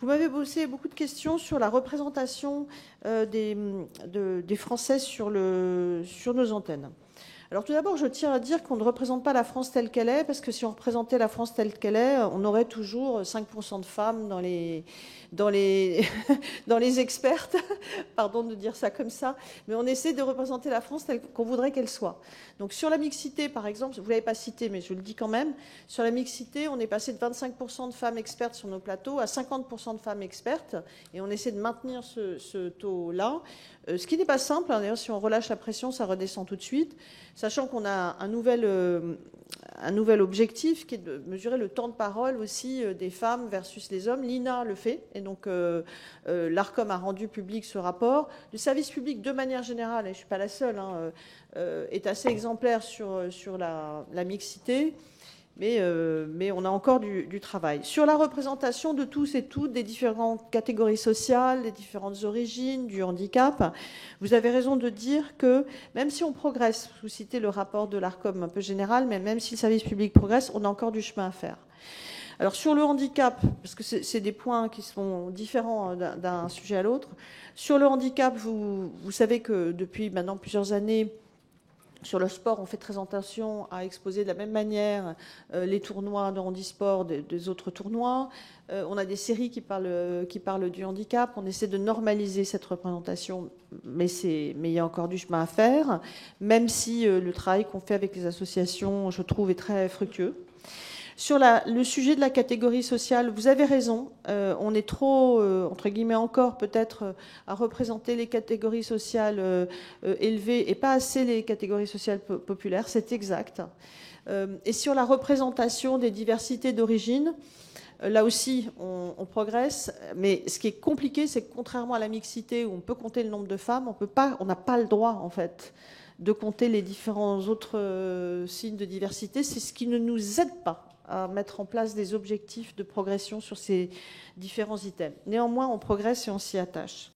Vous m'avez posé beaucoup de questions sur la représentation des Français sur nos antennes. Alors tout d'abord, je tiens à dire qu'on ne représente pas la France telle qu'elle est, parce que si on représentait la France telle qu'elle est, on aurait toujours 5% de femmes dans les, dans les expertes, pardon de dire ça comme ça, mais on essaie de représenter la France telle qu'on voudrait qu'elle soit. Donc sur la mixité, par exemple, vous ne l'avez pas cité, mais je le dis quand même, sur la mixité, on est passé de 25% de femmes expertes sur nos plateaux à 50% de femmes expertes, et on essaie de maintenir ce taux-là. Ce qui n'est pas simple, hein. D'ailleurs, si on relâche la pression, ça redescend tout de suite, sachant qu'on a un nouvel objectif qui est de mesurer le temps de parole aussi des femmes versus les hommes. L'INA le fait, et donc l'ARCOM a rendu public ce rapport. Le service public, de manière générale, et je ne suis pas la seule, hein, est assez exemplaire sur la mixité. Mais on a encore du travail. Sur la représentation de tous et toutes, des différentes catégories sociales, des différentes origines, du handicap, vous avez raison de dire que même si on progresse, vous citez le rapport de l'ARCOM un peu général, mais même si le service public progresse, on a encore du chemin à faire. Alors sur le handicap, parce que c'est des points qui sont différents d'un sujet à l'autre, sur le handicap, vous savez que depuis maintenant plusieurs années, sur le sport, on fait très attention à exposer de la même manière les tournois de handisport des autres tournois. On a des séries qui parlent du handicap. On essaie de normaliser cette représentation, mais il y a encore du chemin à faire, même si le travail qu'on fait avec les associations, je trouve, est très fructueux. Sur le sujet de la catégorie sociale, vous avez raison, on est trop, entre guillemets encore peut-être, à représenter les catégories sociales élevées et pas assez les catégories sociales populaires, c'est exact. Et sur la représentation des diversités d'origine, là aussi on progresse, mais ce qui est compliqué, c'est que contrairement à la mixité où on peut compter le nombre de femmes, on n'a pas le droit en fait de compter les différents autres signes de diversité, c'est ce qui ne nous aide pas à mettre en place des objectifs de progression sur ces différents items. Néanmoins, on progresse et on s'y attache.